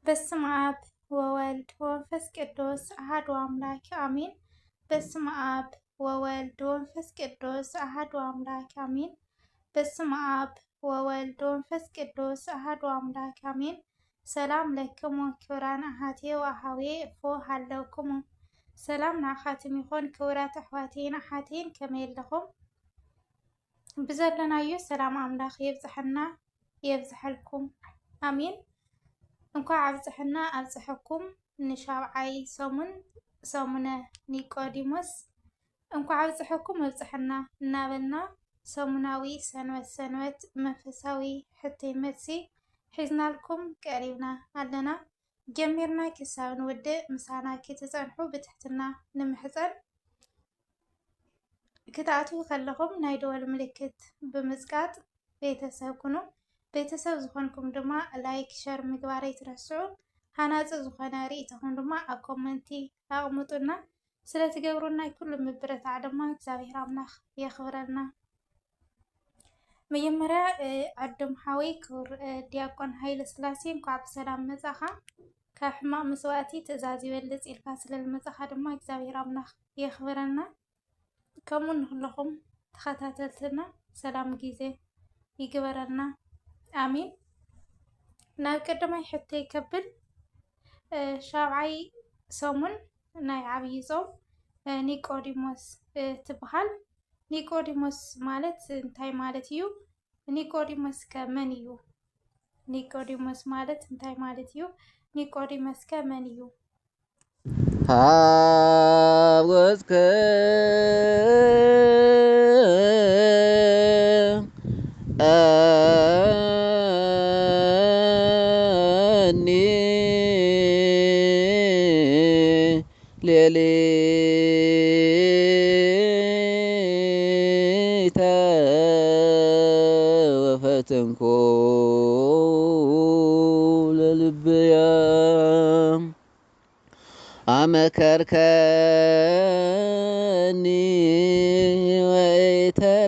በስመ አብ ወወልድ ወመንፈስ ቅዱስ አሐዱ አምላክ አሜን። በስመ አብ ወወልድ ወመንፈስ ቅዱስ አሐዱ አምላክ አሜን። በስመ አብ ወወልድ ወመንፈስ ቅዱስ አሐዱ አምላክ አሜን። ሰላም ለክሙ ክቡራን አሐቴ ወአሐዌ እፎ ሃለውክሙ ሰላም ንዓኻትም ይኹን ክቡራት ኣሕዋቴን ኣሓቴን ከመይ ኣለኹም? ብዘለናዮ ሰላም ኣምላኽ የብፅሐና የብፅሐልኩም አሜን። እንኳን አብፅሕና አብፅሐኩም ንሻብዓይ ሰሙነ ኒቆዲሞስ እንኳን አብፅሐኩም አብፅሕና እናበልና ሰሙናዊ ሰንበት መንፈሳዊ ሕተይ መልሲ ሒዝናልኩም ቀሪብና ኣለና። ጀሚርና ክሳብ ንውድእ ምሳና ክትፀንሑ ብትሕትና ንምሕፀን ክትኣትዉ ከለኹም ናይ ደወል ምልክት ብምፅቃጥ ቤተሰብ ኩኑ። ቤተሰብ ዝኾንኩም ድማ ላይክ ሸር ምግባር ኣይትረስዑ። ሃናፂ ዝኾነ ርእይቶኹም ድማ ኣብ ኮመንቲ ኣቕምጡና። ስለትገብሩና ኩሉ ምብረታዕ ድማ እግዚአብሔር ኣምላኽ የኽብረልና። መጀመርያ ዓዶም ሓወይ ክቡር ዲያቆን ሃይለ ስላሴ እንኳዕ ብሰላም መፃኻ። ካብ ሕማቅ መስዋእቲ ትእዛዝ ይበልፅ ኢልካ ስለዝመፃኻ ድማ እግዚአብሔር ኣምላኽ የኽብረና። ከምኡ ንኩለኹም ተኸታተልትና ሰላም ግዜ ይግበረልና አሜን። ናብ ቀዳማይ ሕተይ ከብል ሻብዓይ ሰሙን ናይ ዓብይ ጾም ኒቆዲሞስ ትበሃል። ኒቆዲሞስ ማለት እንታይ ማለት እዩ? ኒቆዲሞስ ከመን እዩ? ኒቆዲሞስ ማለት እንታይ ማለት እዩ? ኒቆዲሞስ ከመን እዩ? ሃወፅከ ሌሊተ ወፈተንኮ ለልብያ አመከርከኒ ወይተረክበ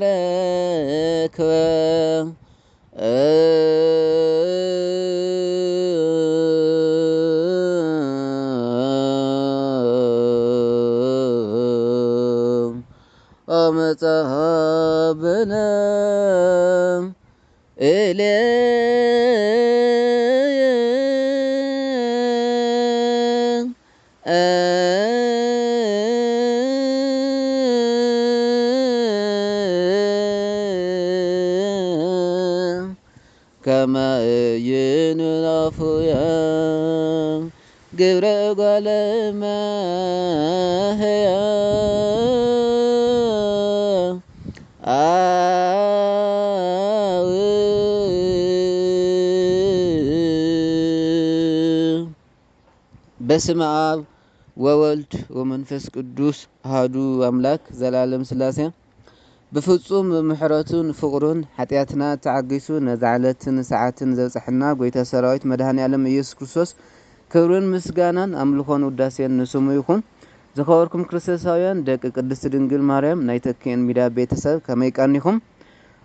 አመጻብነ ኢለየ ከመ ይንላፉያ ግብረ እጓለ እመሕያ በስመ አብ ወወልድ ወመንፈስ ቅዱስ አሐዱ አምላክ ዘላለም ስላሴ ብፍጹም ምሕረቱን ፍቅሩን ኃጢአትና ተዓጊሱ ነዛዕለትን ሰዓትን ዘብፅሕና ጎይታ ሰራዊት መድኃኔ ዓለም ኢየሱስ ክርስቶስ ክብርን ምስጋናን አምልኾን ውዳሴን ንስሙ ይኹን። ዝኸበርኩም ክርስቶሳውያን ደቂ ቅድስት ድንግል ማርያም ናይ ተክኤን ሚድያ ቤተሰብ ከመይ ቀኒኹም?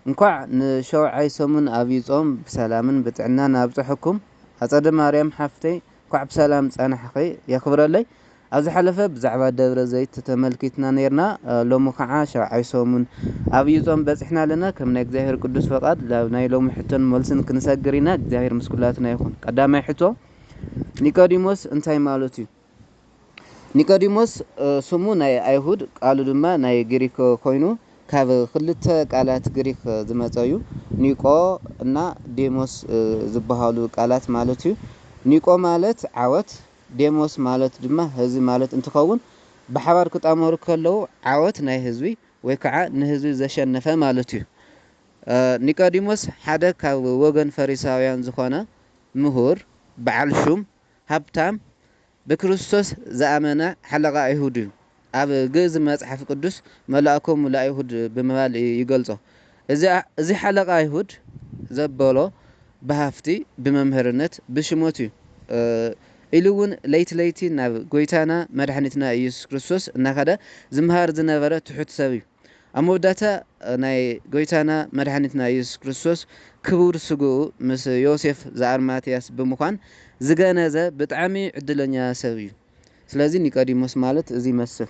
እንኳዕ ንሸውዓይ ሰሙን ዓብይ ጾም ብሰላምን ብጥዕናን ኣብፅሐኩም። ኣፀደ ማርያም ሓፍተይ እንኳዕ ብሰላም ፀናሕኺ የኽብረለይ። ኣብ ዝሓለፈ ብዛዕባ ደብረ ዘይት ተመልኪትና ነርና። ሎሚ ከዓ ሸውዓይ ሰሙን ዓብይ ጾም በፂሕና ኣለና። ከም ናይ እግዚኣብሔር ቅዱስ ፈቃድ ናይ ሎሚ ሕቶን መልስን ክንሰግር ኢና። እግዚኣብሔር ምስ ኩላትና ይኹን። ቀዳማይ ሕቶ ኒቆዲሞስ እንታይ ማለት እዩ? ኒቆዲሞስ ስሙ ናይ ኣይሁድ ቃሉ ድማ ናይ ግሪክ ኮይኑ ካብ ክልተ ቃላት ግሪክ ዝመፀ እዩ። ኒቆ እና ዴሞስ ዝበሃሉ ቃላት ማለት እዩ። ኒቆ ማለት ዓወት፣ ዴሞስ ማለት ድማ ህዝቢ ማለት እንትኸውን ብሓባር ክጣመሩ ከለዉ ዓወት ናይ ህዝቢ ወይ ከዓ ንህዝቢ ዘሸነፈ ማለት እዩ። ኒቆዲሞስ ሓደ ካብ ወገን ፈሪሳውያን ዝኾነ ምሁር፣ በዓል ሹም፣ ሃብታም ብክርስቶስ ዝኣመነ ሓለቓ ኣይሁድ እዩ። ኣብ ግእዝ መፅሓፍ ቅዱስ መልአኮሙ ለአይሁድ ብምባል ይገልጾ። እዚ ሓለቓ ኣይሁድ ዘበሎ ብሃፍቲ ብመምህርነት ብሽሞት እዩ። ኢሉ እውን ለይቲ ለይቲ ናብ ጎይታና መድሓኒትና ኢየሱስ ክርስቶስ እናኸደ ዝምሃር ዝነበረ ትሑት ሰብ እዩ። ኣብ መወዳእታ ናይ ጎይታና መድሓኒትና ኢየሱስ ክርስቶስ ክቡር ስግኡ ምስ ዮሴፍ ዘአርማትያስ ብምዃን ዝገነዘ ብጣዕሚ ዕድለኛ ሰብ እዩ። ስለዚ ኒቆዲሞስ ማለት እዚ ይመስል።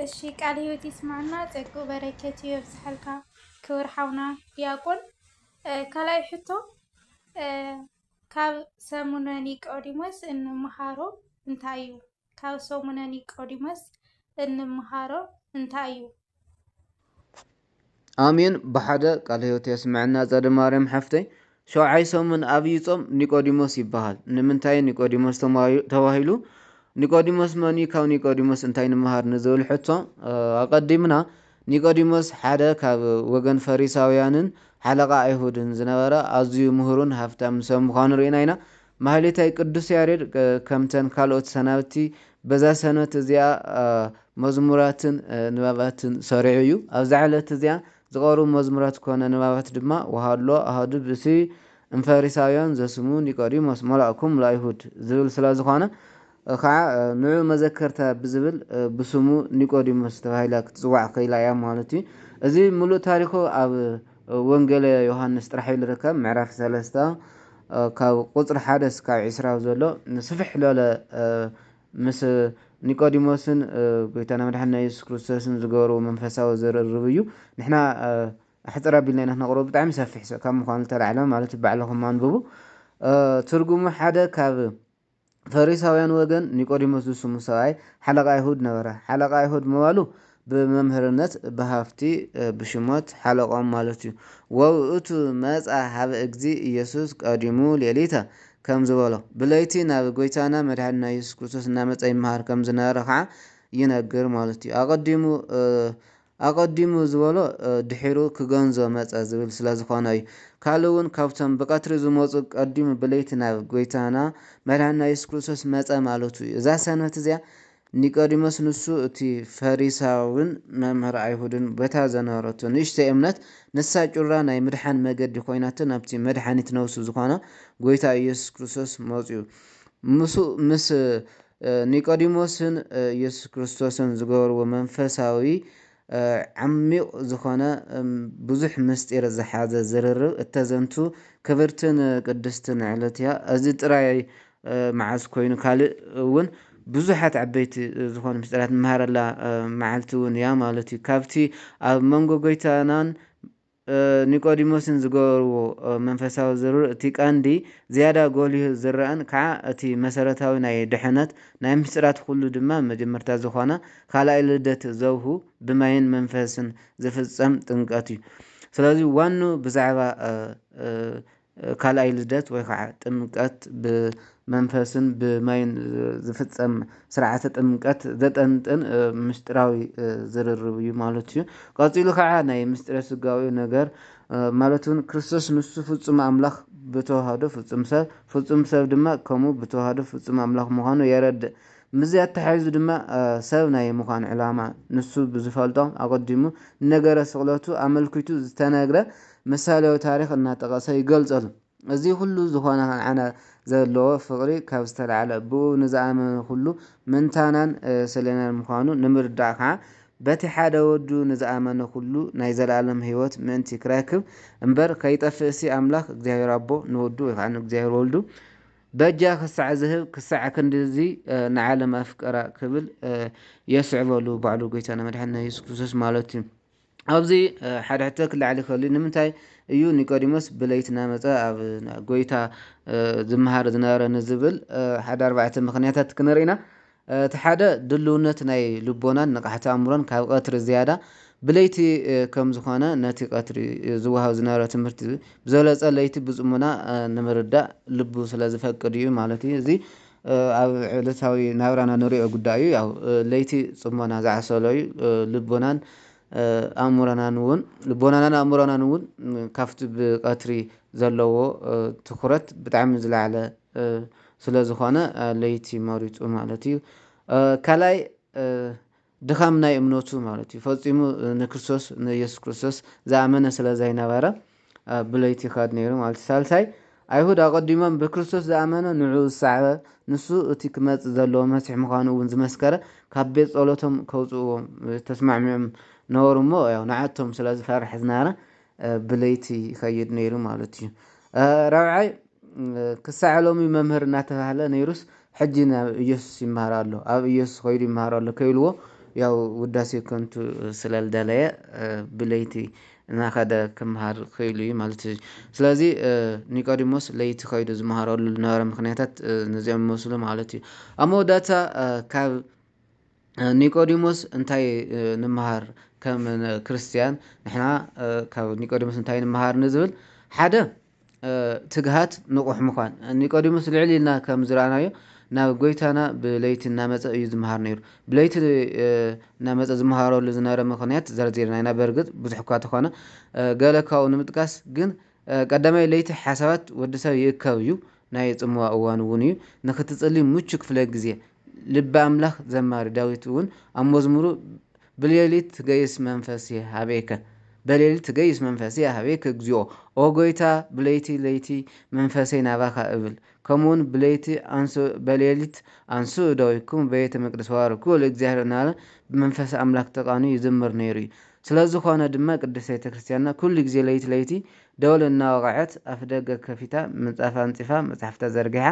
እሺ ቃለ ሕይወት ይስማዕና ፀጉ በረከት ይብዝሐልካ ክብር ሓውና ዲያቆን። ካልኣይ ሕቶ ካብ ሰሙነ ኒቆዲሞስ እንመሃሮ እንታይ እዩ? ካብ ሰሙነ ኒቆዲሞስ እንመሃሮ እንታይ እዩ? አሜን። ብሓደ ቃለ ሕይወት የስምዐና ጸደ ማርያም ሓፍተይ 7ይ ሰሙን ኣብይ ጾም ኒቆዲሞስ ይበሃል። ንምንታይ ኒቆዲሞስ ተባሂሉ? ኒቆዲሞስ መኒ ካብ ኒቆዲሞስ እንታይ ንምሃር ንዝብል ሕቶ ኣቀዲምና ኒቆዲሞስ ሓደ ካብ ወገን ፈሪሳውያንን ሓለቃ ኣይሁድን ዝነበረ ኣዝዩ ምሁሩን ሃፍታም ሰብ ምዃኑ ርኢና ኢና። ማህሌታይ ቅዱስ ያሬድ ከምተን ካልኦት ሰናብቲ በዛ ሰነት እዚኣ መዝሙራትን ንባባትን ሰሪዑ እዩ። ኣብዛ ዕለት እዚኣ ዝቐርቡ መዝሙራት ኮነ ንባባት ድማ ወሃሎ ኣሃዱ ብሲ እምፈሪሳውያን ዘስሙ ኒቆዲሞስ መላእኩም ለአይሁድ ዝብል ስለ ዝኾነ ከዓ ንዑ መዘከርታ ብዝብል ብስሙ ኒቆዲሞስ ተባሂላ ክትፅዋዕ ከኢላ እያ ማለት እዩ። እዚ ሙሉእ ታሪኹ ኣብ ወንጌለ ዮሃንስ ጥራሕ ይርከብ ምዕራፍ 3 ካብ ቁፅሪ 1 እስካብ 20 ዘሎ ንስፍሕ ለለ ምስ ኒቆዲሞስን ጎይታና መድሓኒትና ኢየሱስ ክርስቶስን ዝገበርዎ መንፈሳዊ ዝርርብ እዩ። ንሕና ሕፅር ኣቢልና ኢና ክነቕርቦ ብጣዕሚ ሰፊሕ ካብ ምዃኑ ተላዕለ ማለት ባዕልኹም አንብቡ። ትርጉሙ ሓደ ካብ ፈሪሳውያን ወገን ኒቆዲሞስ ዝስሙ ሰብኣይ ሓለቃ አይሁድ ነበረ። ሓለቃ አይሁድ ምባሉ ብመምህርነት ብሃፍቲ ብሽሞት ሓለቆም ማለት እዩ። ወውእቱ መፃ ሃበ እግዚ ኢየሱስ ቀዲሙ ሌሊተ ከም ዝበሎ ብለይቲ ናብ ጎይታና መድሓኒትና ኢየሱስ ክርስቶስ እናመፀ ይመሃር ከም ዝነበረ ከዓ ይነግር ማለት እዩ። ኣቀዲሙ ዝበሎ ድሒሩ ክገንዞ መፀ ዝብል ስለ ዝኾነ እዩ። ካልእ እውን ካብቶም ብቀትሪ ዝመፁ ቀዲሙ ብለይቲ ናብ ጎይታና መድሓኒትና ኢየሱስ ክርስቶስ መፀ ማለቱ እዩ። እዛ ሰንበት እዚኣ ኒቆዲሞስ ንሱ እቲ ፈሪሳውን መምህር አይሁድን በታ ዘነበረቶ ንእሽተይ እምነት ንሳ ጩራ ናይ ምድሓን መገዲ ኮይናቶ ናብቲ መድሓኒት ነብሱ ዝኾነ ጎይታ ኢየሱስ ክርስቶስ መፅኡ ምስ ኒቆዲሞስን ኢየሱስ ክርስቶስን ዝገበርዎ መንፈሳዊ ዓሚቕ ዝኾነ ብዙሕ ምስጢር ዝሓዘ ዝርርብ እተዘንቱ ክብርትን ቅድስትን ዕለት እያ። እዚ ጥራይ መዓዝ ኮይኑ ካልእ እውን ብዙሓት ዓበይቲ ዝኾኑ ምስጢራት ንመሃረላ መዓልቲ እውን እያ ማለት እዩ። ካብቲ ኣብ መንጎ ጎይታናን ኒቆዲሞስን ዝገበርዎ መንፈሳዊ ዝርርብ እቲ ቀንዲ ዝያዳ ጎሊሁ ዝረአን ከዓ እቲ መሰረታዊ ናይ ድሕነት ናይ ምስጢራት ኩሉ ድማ መጀመርታ ዝኾነ ካልኣይ ልደት ዘውሁ ብማይን መንፈስን ዝፍፀም ጥምቀት እዩ። ስለዚ ዋኑ ብዛዕባ ካልኣይ ልደት ወይ ከዓ ጥምቀት ብመንፈስን ብማይን ዝፍፀም ስርዓተ ጥምቀት ዘጠንጥን ምስጢራዊ ዝርርብ እዩ ማለት እዩ። ቀፂሉ ከዓ ናይ ምስጢረ ስጋዊ ነገር ማለት እውን ክርስቶስ ንሱ ፍፁም ኣምላኽ ብተዋህዶ ፍፁም ሰብ ድማ ከምኡ ብተዋህዶ ፍፁም ኣምላኽ ምዃኑ የረድእ። ምዚ ኣተሓሒዙ ድማ ሰብ ናይ ምዃን ዕላማ ንሱ ብዝፈልጦ ኣቀዲሙ ነገረ ስቕለቱ ኣመልኪቱ ዝተነግረ ምሳሌያዊ ታሪክ እናጠቐሰ ይገልፀሉ። እዚ ኩሉ ዝኾነ ዓነ ዘለዎ ፍቅሪ ካብ ዝተላዕለ ብኡ ንዝኣመነ ኩሉ ምንታናን ሰለናን ምዃኑ ንምርዳእ ከዓ በቲ ሓደ ወዱ ንዝኣመነ ኩሉ ናይ ዘለኣለም ሂወት ምእንቲ ክረክብ እምበር ከይጠፍእሲ ኣምላኽ እግዚኣብሔር ኣቦ ንወዱ ወይ ከዓ ንእግዚኣብሔር ወልዱ በጃ ክሳዕ ዝህብ ክሳዕ ክንዲዚ ንዓለም ኣፍቀራ ክብል የስዕበሉ ባዕሉ ጎይታና መድሓኒትና ኢየሱስ ክርስቶስ ማለት እዩ። ኣብዚ ሓደ ሕቶ ክላዕሊ ከሉ ንምንታይ እዩ ኒቆዲሞስ ብለይቲ እናመፀ ኣብ ጎይታ ዝመሃር ዝነበረ ንዝብል ሓደ 4 ምክንያታት ክንርኢ ኢና። እቲ ሓደ ድልውነት ናይ ልቦናን ንቃሕቲ ኣእምሮን ካብ ቀትሪ ዝያዳ ብለይቲ ከም ዝኾነ ነቲ ቀትሪ ዝወሃብ ዝነበረ ትምህርቲ ብዘለፀ ለይቲ ብፅሙና ንምርዳእ ልቡ ስለ ዝፈቅድ እዩ ማለት እዩ። እዚ ኣብ ዕለታዊ ናብራና ንሪኦ ጉዳይ እዩ። ያው ለይቲ ፅሞና ዝዓሰሎ እዩ። ልቦናን ኣእምሮናን እውን ካብቲ ብቀትሪ ዘለዎ ትኩረት ብጣዕሚ ዝለዓለ ስለ ዝኾነ ለይቲ መሪፁ ማለት እዩ። ካልኣይ ድኻም ናይ እምነቱ ማለት እዩ። ፈፂሙ ንክርስቶስ ንኢየሱስ ክርስቶስ ዝኣመነ ስለ ዘይነበረ ብለይቲ ይኸድ ነይሩ ማለት እዩ። ሳልሳይ አይሁድ ኣቀዲሞም ብክርስቶስ ዝኣመነ ንዑ ዝሰዕበ ንሱ እቲ ክመፅእ ዘለዎ መሲሕ ምዃኑ እውን ዝመስከረ ካብ ቤት ፀሎቶም ከውፅዎም ተስማዕሚዖም ነበሩ እሞ ያው ንዓቶም ስለ ዝፈርሕ ዝነበረ ብለይቲ ይኸይድ ነይሩ ማለት እዩ። ራብዓይ ክሳዕ ሎሚ መምህር እናተባህለ ነይሩስ ሕጂ ናብ ኢየሱስ ይመሃር ኣሎ ኣብ ኢየሱስ ከይዱ ይመሃር ኣሎ ከይልዎ ያው ውዳሴ ከንቱ ስለልደለየ ብለይቲ እናኸደ ክመሃር ክኢሉ እዩ ማለት እዩ። ስለዚ ኒቆዲሞስ ለይቲ ከይዱ ዝመሃረሉ ዝነበረ ምክንያታት ነዚኦም ይመስሉ ማለት እዩ። ኣብ መወዳእታ ካብ ኒቆዲሞስ እንታይ ንምሃር ከም ክርስቲያን ንሕና ካብ ኒቆዲሞስ እንታይ ንምሃር ንዝብል ሓደ ትግሃት ንቑሕ ምኳን ኒቆዲሞስ ልዕል ኢልና ከም ዝረኣናዮ ናብ ጎይታና ብለይቲ እናመፀ እዩ ዝመሃር ነይሩ። ብለይቲ እናመፀ ዝመሃረሉ ዝነበረ ምክንያት ዘርዚርና ኢና። በርግጥ ብዙሕ እኳ ተኾነ ገለ ካብኡ ንምጥቃስ ግን ቀዳማይ ለይቲ ሓሳባት ወዲሰብ ይእከብ እዩ። ናይ ፅሙዋ እዋን እውን እዩ ንክትፅሊ ምቹ ክፍለ ግዜ ልበ ኣምላኽ ዘማሪ ዳዊት እውን ኣብ መዝሙሩ ብሌሊት ትገይስ መንፈስ ሃበይከ በሌሊት ትገይስ መንፈስ ሃበይከ እግዚኦ ኦ ጎይታ ብለይቲ ለይቲ መንፈሰይ ናባኻ እብል ከምኡውን በሌሊት አንሱ እደዊኩም በቤተ መቅደስ ዋርኩ ለእግዚአብሔር እናበለ ብመንፈስ ኣምላክ ተቃኒዩ ይዝምር ነይሩ እዩ። ስለዝኾነ ድማ ቅድስት ቤተ ክርስቲያንና ኩሉ ግዜ ለይቲ ለይቲ ደወል እናወቃዐት ኣፍ ደገ ከፊታ ምንፃፍ ኣንፂፋ መፅሓፍታ ዘርጊሓ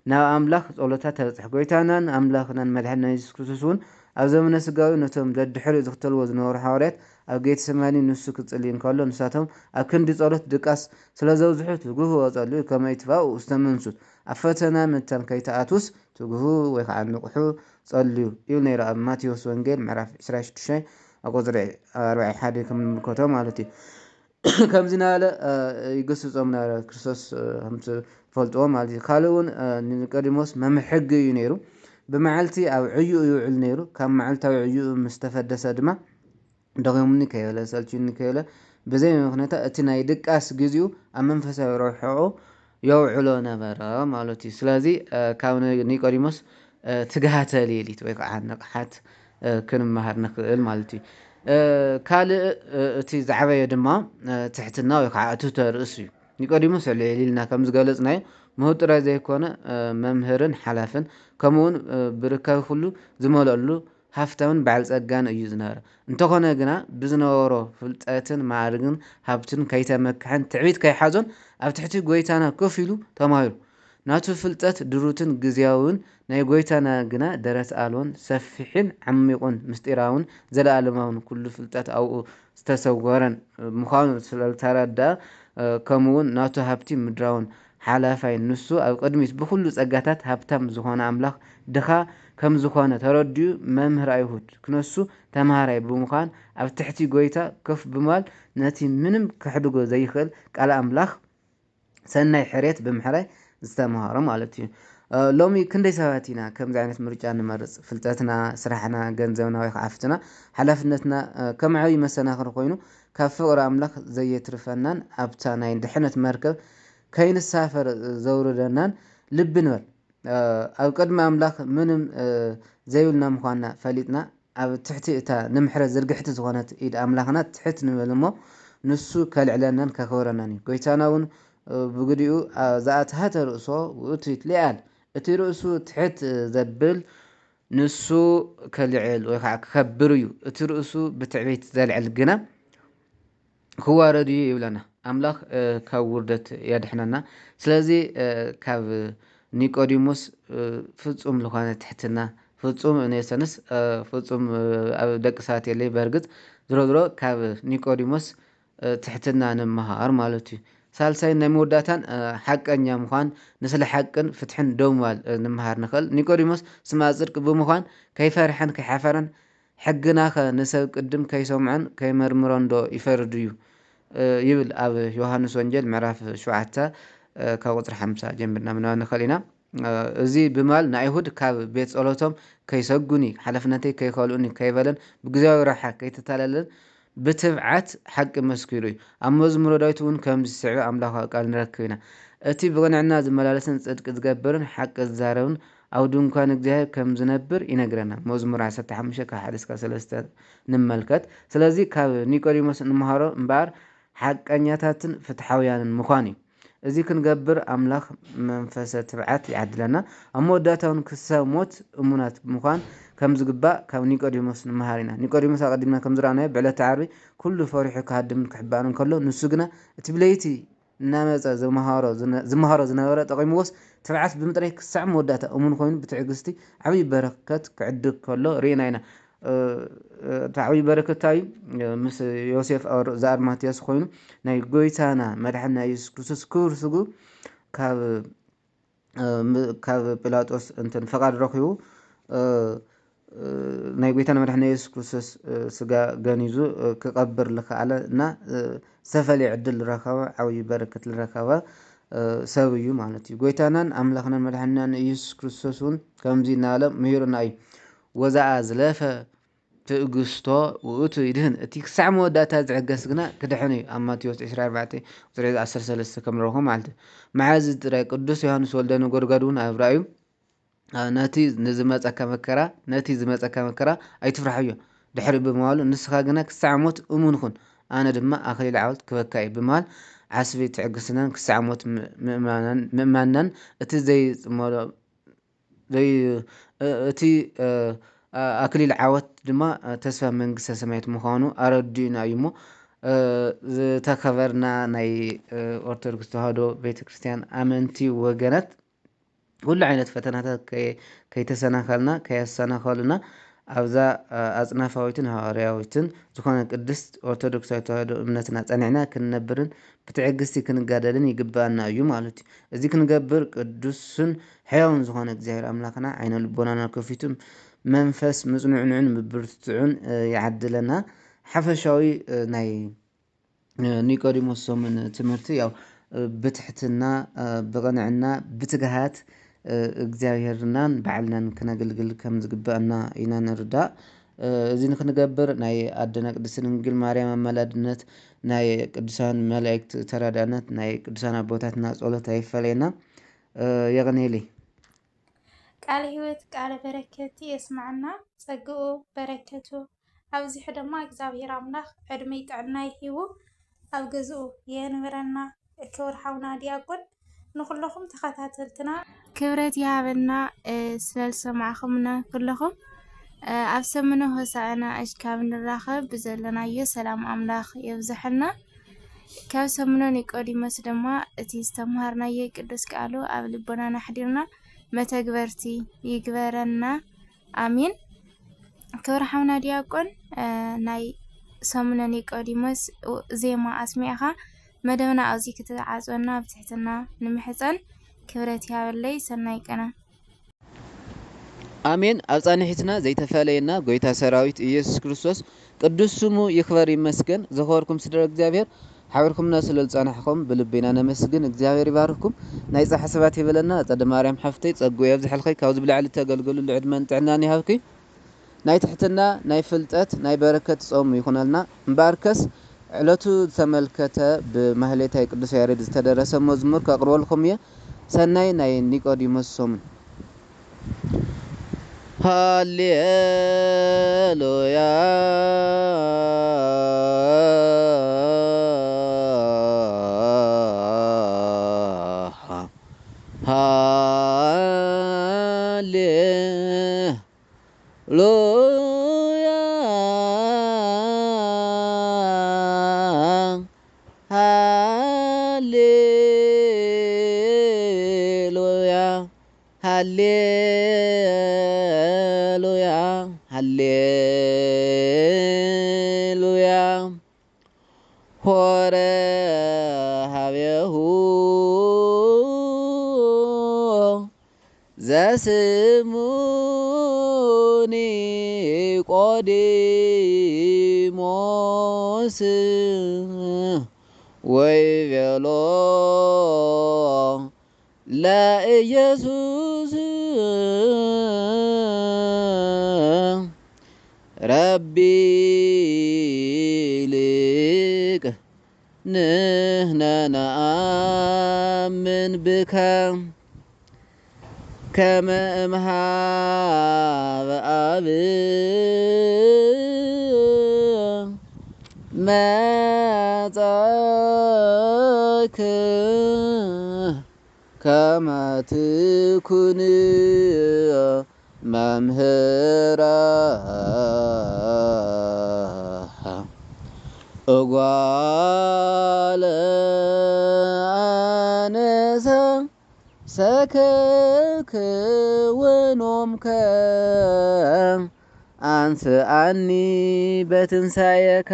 ናብ ኣምላኽ ጸሎታ ተብፅሕ። ጎይታናን ኣምላኽናን መድሓኒና ኢየሱስ ክርስቶስ እውን ኣብ ዘመነ ስጋዊ ነቶም ደድሕሪኡ ዝኽተልዎ ዝነበሩ ሓዋርያት ኣብ ጌተሰማኒ ንሱ ክጽልይ እንከሎ ንሳቶም ኣብ ክንዲ ጸሎት ድቃስ ስለዘብዝሑ ትጉህ ወጸልዩ ከመ ይትባኡ ውስተ መንሱት ኣብ ፈተና ምታን ከይተኣትውስ ትጉህ ወይ ከዓ ንቑሑ ጸልዩ እዩ ነይሩ ኣብ ማቴዎስ ወንጌል ምዕራፍ 26 ኣብ ቁፅሪ 41 ከም ንምልከቶ ማለት እዩ። ከምዚ ናበለ ይገስጾም ነበረ ክርስቶስ ከምቲ ፈልጥዎ ማለት እዩ። ካልእ እውን ኒቆዲሞስ መምህር ሕጊ እዩ ነይሩ። ብመዓልቲ ኣብ ዕዩኡ ይውዕል ነይሩ። ካብ መዓልታዊ ዕዩኡ ምስ ተፈደሰ ድማ ደኺሙኒ ከይበለ ሰልችዩኒ ከይበለ ብዘይ ምክንያት እቲ ናይ ድቃስ ግዚኡ ኣብ መንፈሳዊ ረብሕኡ የውዕሎ ነበረ ማለት እዩ። ስለዚ ካብ ኒቆዲሞስ ትግሃተ ሌሊት ወይ ከዓ ንቕሓት ክንመሃር ንኽእል ማለት እዩ። ካልእ እቲ ዝዓበየ ድማ ትሕትና ወይ ከዓ እትቶ ርእሲ እዩ። ኒቆዲሞስ ልዕል ኢልና ከም ዝገለጽናዮ ምሁር ጥራይ ዘይኮነ መምህርን ሓላፍን ከምኡውን ብርካብ ኩሉ ዝመለሉ ሃፍታምን በዓል ፀጋን እዩ ዝነበረ። እንተኾነ ግና ብዝነበሮ ፍልጠትን ማዕርግን ሃብትን ከይተመክሐን ትዕቢት ከይሓዞን ኣብ ትሕቲ ጎይታና ኮፍ ኢሉ ተማሂሩ። ናቱ ፍልጠት ድሩትን ግዝያውን ናይ ጎይታና ግና ደረት ኣልቦን ሰፊሕን ዓሚቑን ምስጢራውን ዘለኣለማውን ኩሉ ፍልጠት ኣብኡ ዝተሰወረን ምዃኑ ስለዝተረድአ ከምኡውን ናቱ ሃብቲ ምድራውን ሓላፋይ ንሱ ኣብ ቅድሚት ብኩሉ ፀጋታት ሃብታም ዝኾነ ኣምላኽ ድኻ ከም ዝኾነ ተረዲኡ መምህር ኣይሁድ ክነሱ ተምሃራይ ብምዃን ኣብ ትሕቲ ጎይታ ከፍ ብምባል ነቲ ምንም ክሕድጎ ዘይኽእል ቃል ኣምላኽ ሰናይ ሕርየት ብምሕራይ ዝተምሃሮ ማለት እዩ። ሎሚ ክንደይ ሰባት ኢና ከምዚ ዓይነት ምርጫ ንመርፅ? ፍልጠትና፣ ስራሕና፣ ገንዘብና ወይ ከዓ ሃፍትና፣ ሓላፍነትና ከም ዓብይ መሰናኽሪ ኮይኑ ካብ ፍቕሪ ኣምላኽ ዘየትርፈናን ኣብታ ናይ ድሕነት መርከብ ከይንሳፈር ዘውርደናን ልቢ ንበል። ኣብ ቅድሚ ኣምላኽ ምንም ዘይብልና ምዃንና ፈሊጥና ኣብ ትሕቲ እታ ንምሕረት ዝርግሕቲ ዝኾነት ኢድ ኣምላኽና ትሕት ንበል እሞ ንሱ ከልዕለናን ከኽብረናን እዩ። ጎይታና እውን ብግዲኡ ዝኣትሃተ ርእሶ ውእቱ ይትለዓል። እቲ ርእሱ ትሕት ዘብል ንሱ ከልዕል ወይ ከዓ ክከብር እዩ። እቲ ርእሱ ብትዕቢት ዘልዕል ግና ክዋረድ እዩ ይብለና። ኣምላኽ ካብ ውርደት የድሕነና። ስለዚ ካብ ኒቆዲሞስ ፍጹም ዝኾነ ትሕትና ፍጹም ነሰንስ ፍጹም ኣብ ደቂ ሰባት የለይ። በርግጥ ዝሮ ካብ ኒቆዲሞስ ትሕትና ንምሃር ማለት እዩ። ሳልሳይ ናይ መወዳእታን ሓቀኛ ምዃን ንስለ ሓቅን ፍትሕን ደው ምባል ንምሃር ንኽእል። ኒቆዲሞስ ስማ ጽድቂ ብምዃን ከይፈርሐን ከይሓፈረን ሕግና ኸ ንሰብ ቅድም ከይሰምዖን ከይመርምሮን ዶ ይፈርድ እዩ ይብል ኣብ ዮሃንስ ወንጌል ምዕራፍ 7 ካብ ቁፅሪ 50 ጀሚርና ምንባብ ንኽእል ኢና። እዚ ብምባል ንኣይሁድ ካብ ቤት ጸሎቶም ከይሰጉኒ ሓላፍነተይ ከይከልኡኒ ከይበለን ብግዜያዊ ረብሓ ከይተታለለን ብትብዓት ሓቂ መስኪሩ እዩ። ኣብ መዝሙረ ዳዊት እውን ከምዚ ስዕቢ ኣምላኻዊ ቃል ንረክብ ኢና። እቲ ብቕንዕና ዝመላለስን ጽድቂ ዝገብርን ሓቂ ዝዛረብን ኣብ ድንኳን እግዚኣብሔር ከም ዝነብር ይነግረና። መዝሙር 15 ካብ 1-3 ንመልከት። ስለዚ ካብ ኒቆዲሞስ እንመሃሮ እምበኣር ሓቀኛታትን ፍትሓውያንን ምዃን እዩ። እዚ ክንገብር ኣምላኽ መንፈሰ ትብዓት ይዓድለና ኣብ መወዳእታውን ክሳብ ሞት እሙናት ምዃን ከም ዝግባእ ካብ ኒቆዲሞስ ንመሃር ኢና። ኒቆዲሞስ ኣቀዲምና ከም ዝረኣናዮ ብዕለተ ዓርቢ ኩሉ ፈሪሑ ክሃድምን ክሕባእን ከሎ ንሱ ግና እቲ ብለይቲ እናመፀ ዝመሃሮ ዝነበረ ጠቂምዎስ ትብዓት ብምጥራይ ክሳዕ መወዳእታ እሙን ኮይኑ ብትዕግስቲ ዓብይ በረከት ክዕድግ ከሎ ርኢና ኢና። እቲ ዓብይ በረከት እንታይ እዩ? ምስ ዮሴፍ ዘአርማትያስ ኮይኑ ናይ ጎይታና መድሓኒና ኢየሱስ ክርስቶስ ክቡር ስጉ ካብ ጲላጦስ እንትን ፈቃድ ረኪቡ ናይ ጎይታና መድሓኒና ኢየሱስ ክርስቶስ ስጋ ገኒዙ ክቀብር ዝከኣለ እና ዝተፈለየ ዕድል ዝረከበ ዓብይ በረከት ዝረከበ ሰብ እዩ ማለት እዩ። ጎይታናን ኣምላኽናን መድሓኒናን ኢየሱስ ክርስቶስ እውን ከምዚ እናበለ ምሂሩና እዩ። ወዛኣ ዝለፈ ትዕግስቶ ውእቱ ይድህን። እቲ ክሳዕ መወዳእታ ዝዕገስ ግና ክድሕን እዩ። ኣብ ማቴዎስ 24:13 ከም ንረኽቦ ማለት እዩ። መዓዝ ጥራይ ቅዱስ ዮሃንስ ወልደ ነጎድጓድ እውን ኣብ ራእዩ ነቲ ዝመፀካ መከራ ኣይትፍራሕዮ ድሕሪ ብምባሉ ንስኻ ግና ክሳዕ ሞት እሙን ኩን ኣነ ድማ ኣክሊል ዓወት ክበካ እዩ ብምባል ዓስቢ ትዕግስናን ክሳዕ ሞት ምእማንናን እቲ ዘይፅመዶ እቲ ኣክሊል ዓወት ድማ ተስፋ መንግስተ ሰማያት ምዃኑ ኣረዲኡና እዩ እሞ ዝተኸበርና ናይ ኦርቶዶክስ ተዋህዶ ቤተክርስትያን ኣመንቲ ወገናት ኩሉ ዓይነት ፈተናታት ከይተሰናኸልና ከየሰናኸሉና ኣብዛ ኣፅናፋዊትን ሃዋርያዊትን ዝኾነ ቅድስት ኦርቶዶክሳዊ ተዋህዶ እምነትና ፀኒዕና ክንነብርን ብትዕግስቲ ክንጋደልን ይግባአና እዩ ማለት እዩ። እዚ ክንገብር ቅዱስን ሕያውን ዝኾነ እግዚአብሔር ኣምላኽና ዓይነ ልቦናና ከፊቱ መንፈስ ምፅኑዕኑዕን ብብርትዑን ይዓድለና። ሓፈሻዊ ናይ ኒቆዲሞስ ሶምን ትምህርቲ ያው ብትሕትና ብቕንዕና ብትግሃት እግዚኣብሔርናን ባዕልናን ክነግልግል ከም ዝግባአና ኢና ንርዳእ። እዚ ንክንገብር ናይ ኣደና ቅድስት ድንግል ማርያም ኣመላድነት ናይ ቅዱሳን መላእክቲ ተራዳእነት ናይ ቅዱሳን ኣቦታትና ጸሎት ኣይፈለየና የቕኒየለይ። ቃለ ሕይወት ቃለ በረከት የስማዕና ጸግኡ በረከቱ ኣብዚሑ ድማ እግዚአብሔር ኣምላኽ ዕድሜ ጥዕና ይሂቡ ኣብ ገዝኡ የንብረና። ክብሪ ሓውና ዲያቆን ንኩለኹም ተኸታተልትና ክብረት ይሃበና ስለዝሰማዕኹምና ኩለኹም። ኣብ ሰሙነ ሆሳዕና ኣሽካብ ንራኸብ ብዘለናዮ ሰላም ኣምላኽ የብዝሐና። ካብ ሰሙነ ኒቆዲሞስ ድማ እቲ ዝተምሃርናዮ ቅዱስ ቃሉ ኣብ ልቦናና ሓዲርና መተግበርቲ ይግበረና ኣሚን። ክብሪ ሓውና ዲያቆን ናይ ሰሙነ ኒቆዲሞስ ዜማ ኣስሚዕኻ መደብና ኣብዚ ክትዓፅወና ብትሕትና ንምሕፀን ክብረት ይሃበለይ። ሰናይ ቀና ኣሜን። ኣብ ፃንሒትና ዘይተፈለየና ጎይታ ሰራዊት ኢየሱስ ክርስቶስ ቅዱስ ስሙ ይኽበር ይመስገን። ዘኸበርኩም ስድረ እግዚአብሔር ሓቢርኩምና ስለ ዝፀናሕኩም ብልቤና ነመስግን። እግዚአብሔር ይባርክኩም። ናይ ፃሓ ሰባት ይበለና። ፀደ ማርያም ሓፍተይ ፀጉ የብዝሐልኸይ ካብዚ ብላዕሊ ተገልግሉ ዕድመን ጥዕናን ይሃብኪ። ናይ ትሕትና ናይ ፍልጠት ናይ በረከት ጾም ይኹነልና እምበኣርከስ ዕለቱ ዝተመልከተ ብማህሌታይ ቅዱስ ያሬድ ዝተደረሰ መዝሙር ከቅርበልኩም እየ። ሰናይ ናይ ኒቆዲሞስ ሶሙን ሃሌሉያ ሃሌሉያ ሃሌሉያ ሃሌሉያ ሃሌሉያ ሆረ ሃቤሁ ዘስሙ ኒቆዲሞስ ወይቤሎ ለኢየሱስ ረቢ ሊቅ ንሕነ ነአምን ብከ ከመ እምኀበ አብ መጻእክ كما تكون ممهرا أقوال أنسا سكك ونومك أنسأني بتنسايك